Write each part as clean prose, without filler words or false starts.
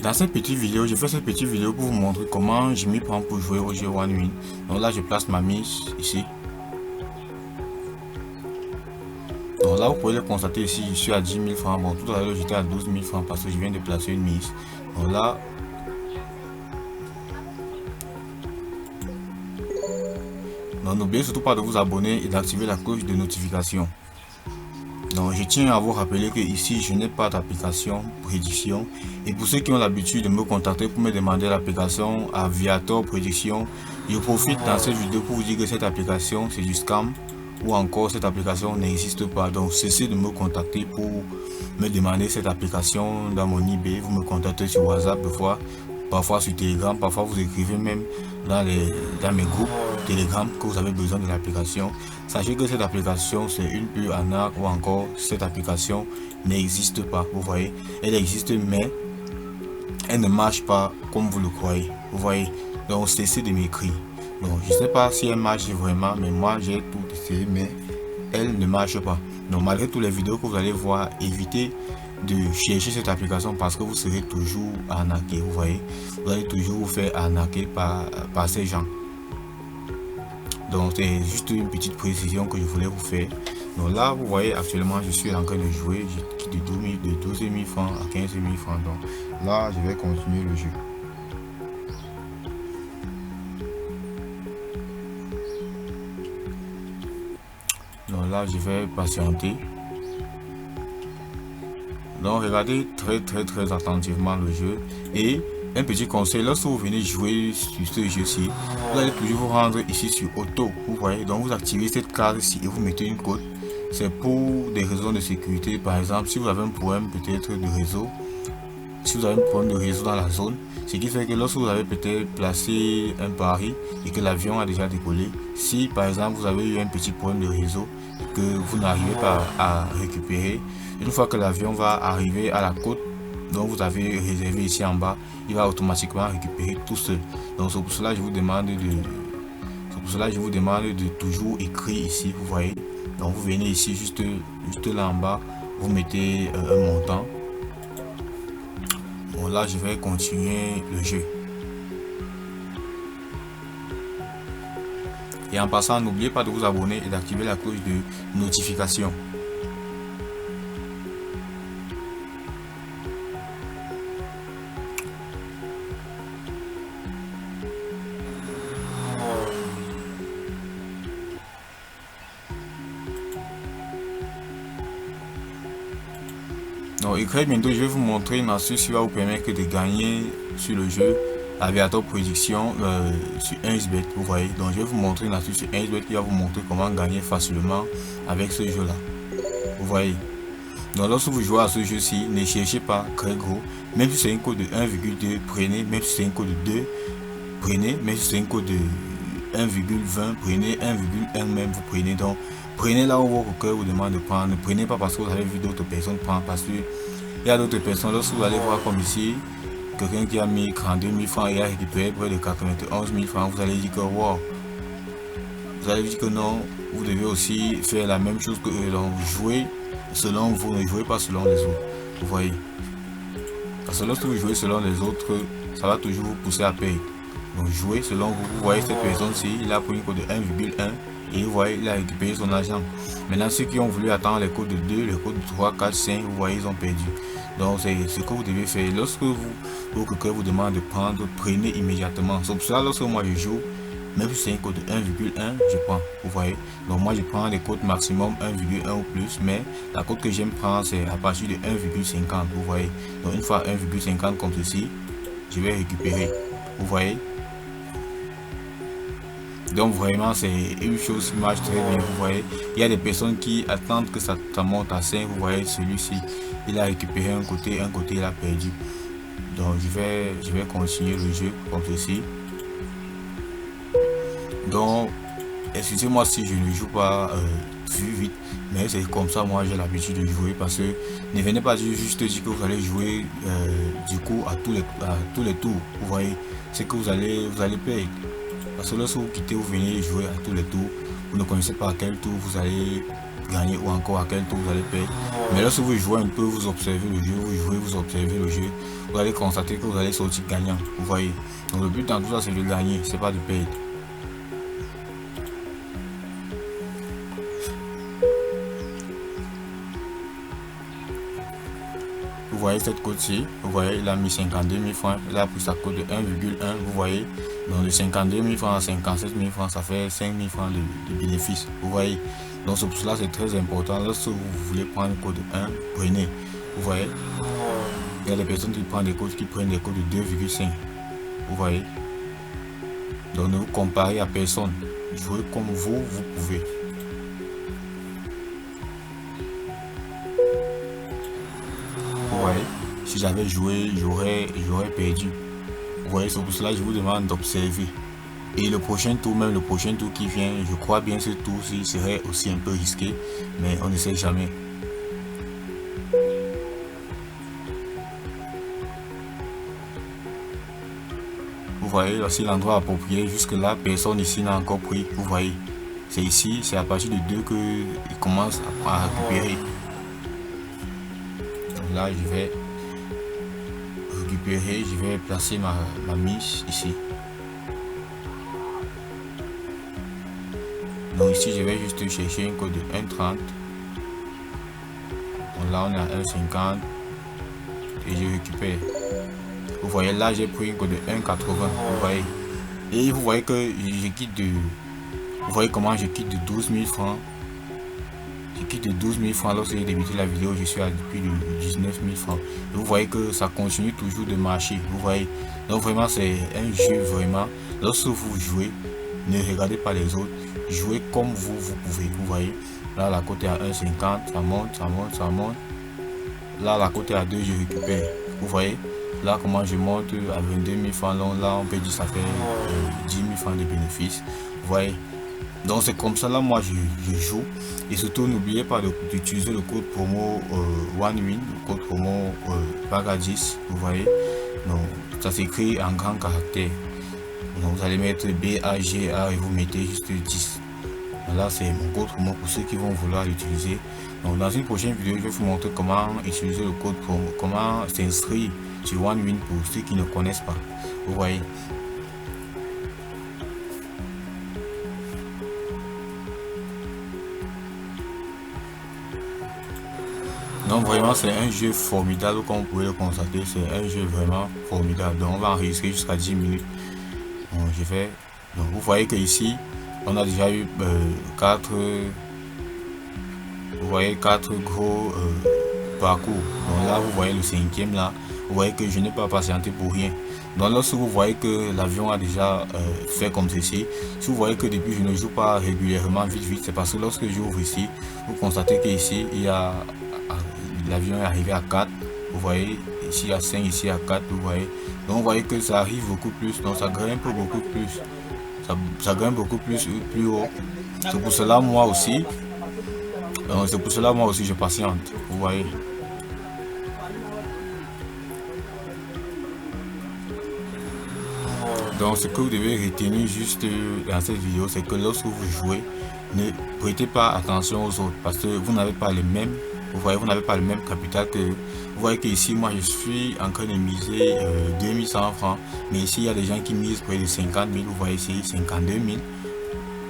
Dans cette petite vidéo, je fais cette petite vidéo pour vous montrer comment je m'y prends pour jouer au jeu One Win. Donc là, je place ma mise ici. Donc là, vous pouvez le constater ici, je suis à 10 000 francs. Bon, tout à l'heure, j'étais à 12 000 francs parce que je viens de placer une mise. Donc là, n'oubliez surtout pas de vous abonner et d'activer la cloche de notification. Donc je tiens à vous rappeler que ici je n'ai pas d'application prédiction, et pour ceux qui ont l'habitude de me contacter pour me demander l'application Aviator Prédiction, je profite dans cette vidéo pour vous dire que cette application c'est du scam, ou encore cette application n'existe pas. Donc cessez de me contacter pour me demander cette application dans mon eBay. Vous me contactez sur WhatsApp des fois, parfois sur Telegram, parfois vous écrivez même dans mes groupes Telegram que vous avez besoin de l'application. Sachez que cette application c'est une pure arnaque, ou encore cette application n'existe pas. Vous voyez, elle existe mais elle ne marche pas comme vous le croyez. Vous voyez, donc cessez de m'écrire. Donc je sais pas si elle marche vraiment, mais moi j'ai tout essayé mais elle ne marche pas. Donc malgré toutes les vidéos que vous allez voir, évitez de chercher cette application parce que vous serez toujours arnaqué. Vous voyez, vous allez toujours vous faire arnaquer par ces gens. Donc c'est juste une petite précision que je voulais vous faire. Donc là vous voyez, actuellement je suis en train de jouer, je quitte de 12 000 francs à 15 000 francs. Donc là je vais continuer le jeu. Donc là je vais patienter. Donc regardez très attentivement le jeu. Et un petit conseil, lorsque vous venez jouer sur ce jeu-ci, vous allez toujours vous rendre ici sur auto. Vous voyez, donc vous activez cette case ici et vous mettez une code. C'est pour des raisons de sécurité. Par exemple, si vous avez un problème peut-être de réseau, si vous avez un problème de réseau dans la zone, ce qui fait que lorsque vous avez peut-être placé un pari et que l'avion a déjà décollé, si par exemple vous avez eu un petit problème de réseau et que vous n'arrivez pas à récupérer, une fois que l'avion va arriver à la côte dont vous avez réservé ici en bas, il va automatiquement récupérer tout seul. Donc c'est pour cela que je vous demande de toujours écrire ici. Vous voyez, donc vous venez ici juste là en bas, vous mettez un montant. Bon là je vais continuer le jeu. Et en passant, n'oubliez pas de vous abonner et d'activer la cloche de notification. Donc et très bientôt je vais vous montrer une astuce qui va vous permettre de gagner sur le jeu Aviator Prédiction sur 1xBet. Vous voyez, donc je vais vous montrer une astuce sur 1xBet qui va vous montrer comment gagner facilement avec ce jeu là. Vous voyez, donc lorsque vous jouez à ce jeu-ci, ne cherchez pas très gros. Même si c'est un code de 1,2, prenez. Même si c'est un code de 2, prenez. Même si c'est un code de 1,20, prenez. 1,1 même, vous prenez. Donc prenez là où votre cœur vous demande de prendre. Ne prenez pas parce que vous avez vu d'autres personnes prendre, parce que il y a d'autres personnes. Lorsque vous allez voir comme ici, quelqu'un qui a mis 32 000 francs et a récupéré près de 91 000 francs, vous allez dire que wow. Vous allez dire que non, vous devez aussi faire la même chose que eux. Donc jouez selon vous, ne jouez pas selon les autres. Vous voyez, parce que lorsque vous jouez selon les autres, ça va toujours vous pousser à payer. Donc jouez selon vous. Vous voyez cette personne-ci, il a pris une code de 1,1 et vous voyez, il a récupéré son argent. Maintenant ceux qui ont voulu attendre les codes de 2, les codes de 3, 4, 5, vous voyez, ils ont perdu. Donc c'est ce que vous devez faire. Lorsque votre cœur vous demande de prendre, prenez immédiatement. C'est pour cela lorsque moi je joue, même si c'est un code de 1,1, je prends. Vous voyez, donc moi je prends les codes maximum 1,1 ou plus, mais la cote que j'aime prendre c'est à partir de 1,50. Vous voyez, donc une fois 1,50 comme ceci, je vais récupérer. Vous voyez, donc vraiment c'est une chose qui marche très bien. Vous voyez, il y a des personnes qui attendent que ça monte à 5. Vous voyez, celui-ci il a récupéré un côté il a perdu. Donc je vais continuer le jeu comme ceci. Donc excusez-moi si je ne joue pas plus vite, mais c'est comme ça, moi j'ai l'habitude de jouer. Parce que ne venez pas juste dire que vous allez jouer du coup à tous les tours. Vous voyez, c'est que vous allez perdre. Parce que lorsque vous quittez, vous venez jouer à tous les tours, vous ne connaissez pas à quel tour vous allez gagner ou encore à quel tour vous allez perdre. Mais lorsque vous jouez un peu, vous observez le jeu, vous jouez, vous observez le jeu, vous allez constater que vous allez sortir gagnant, vous voyez. Donc le but dans tout ça c'est de gagner, c'est pas de perdre. Vous voyez cette cote-ci, vous voyez, il a mis 52 000 francs, il a pris sa cote de 1,1, vous voyez. Donc de 52 000 francs à 57 000 francs, ça fait 5 000 francs de bénéfice, vous voyez. Donc c'est pour cela c'est très important, lorsque vous voulez prendre une cote de 1, prenez, vous voyez. Il y a des personnes qui prennent des cotes de 2,5, vous voyez. Donc ne vous comparez à personne, jouez comme vous pouvez. Vous voyez, si j'avais joué, j'aurais perdu. Vous voyez, c'est pour cela que je vous demande d'observer. Et le prochain tour, même le prochain tour qui vient, je crois bien ce tour-ci serait aussi un peu risqué, mais on ne sait jamais. Vous voyez, voici l'endroit approprié. Jusque là, personne ici n'a encore pris. Vous voyez, c'est ici, c'est à partir de 2 qu'il commence à récupérer. Donc là, je vais récupérer, je vais placer ma mise ici. Donc ici, je vais juste chercher une cote de 1,30. Donc là, on est à 1,50 et je récupère. Vous voyez, là, j'ai pris une cote de 1,80. Vous voyez, et vous voyez que je quitte de. Vous voyez comment je quitte de 12 000 francs. Je quitte de 12 000 francs lorsque j'ai débuté la vidéo, je suis à depuis de 19 000 francs. Et vous voyez que ça continue toujours de marcher. Vous voyez, donc vraiment, c'est un jeu vraiment. Lorsque vous jouez, ne regardez pas les autres. Jouez comme vous pouvez. Vous voyez, là la cote est à 1,50, ça monte, ça monte, ça monte. Là la cote est à 2, je récupère. Vous voyez, là comment je monte à 22 000 francs. Donc là on peut dire ça fait 10 000 francs de bénéfices. Vous voyez, donc c'est comme ça là moi je joue. Et surtout n'oubliez pas d'utiliser le code promo OneWin, le code promo Baga10. Vous voyez, donc ça s'écrit en grand caractère. Donc vous allez mettre BAGA et vous mettez juste 10. Là c'est mon code promo pour ceux qui vont vouloir l'utiliser. Donc dans une prochaine vidéo, je vais vous montrer comment utiliser le code promo, comment s'inscrire sur OneWin pour ceux qui ne connaissent pas. Vous voyez. Donc vraiment c'est un jeu formidable comme vous pouvez le constater, c'est un jeu vraiment formidable. Donc on va enregistrer jusqu'à 10 minutes. Donc je vais. Donc vous voyez que ici on a déjà eu 4 vous voyez 4 gros parcours. Donc là vous voyez le 5e là, vous voyez que je n'ai pas patienté pour rien. Donc lorsque vous voyez que l'avion a déjà fait comme ceci, si vous voyez que depuis je ne joue pas régulièrement vite, c'est parce que lorsque j'ouvre ici, vous constatez que ici il y a l'avion est arrivé à 4, vous voyez, ici à 5, ici à 4, vous voyez. Donc vous voyez que ça arrive beaucoup plus, donc ça grimpe beaucoup plus, ça grimpe beaucoup plus haut. C'est pour cela moi aussi, je patiente, vous voyez. Donc ce que vous devez retenir juste dans cette vidéo, c'est que lorsque vous jouez, ne prêtez pas attention aux autres parce que vous n'avez pas les mêmes. Vous voyez, vous n'avez pas le même capital que. Vous voyez que ici, moi, je suis en train de miser 2100 francs. Mais ici, il y a des gens qui misent près de 50 000. Vous voyez ici, 52 000.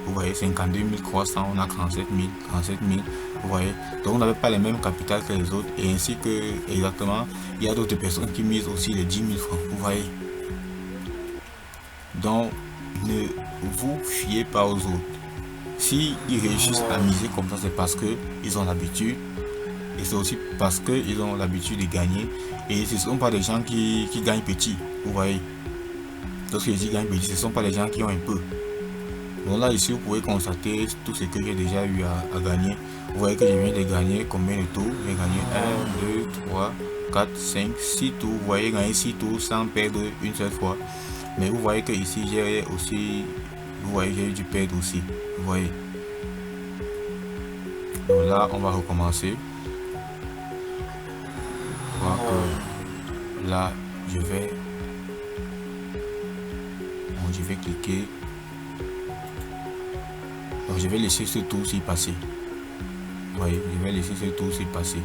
Vous voyez, 52 300. On a 37 000. 37 000. Vous voyez. Donc, on n'avait pas le même capital que les autres. Et ainsi que, exactement, il y a d'autres personnes qui misent aussi les 10 000 francs. Vous voyez. Donc, ne vous fiez pas aux autres. Si ils réussissent à miser comme ça, c'est parce qu'ils ont l'habitude. Et c'est aussi parce qu'ils ont l'habitude de gagner. Et ce ne sont pas des gens qui gagnent petit. Vous voyez. Lorsque je dis gagnent petit, ce ne sont pas des gens qui ont un peu. Donc là, ici, vous pouvez constater tout ce que j'ai déjà eu à gagner. Vous voyez que je viens de gagner combien de tours? J'ai gagné 1, 2, 3, 4, 5, 6 tours. Vous voyez, gagner 6 tours sans perdre une seule fois. Mais vous voyez que ici, j'ai aussi... Vous voyez, j'ai dû perdre aussi. Vous voyez. Donc là, on va recommencer. Que là je vais cliquer, donc je vais laisser ce tour ci passer. voyez, je vais laisser ce tour se passer.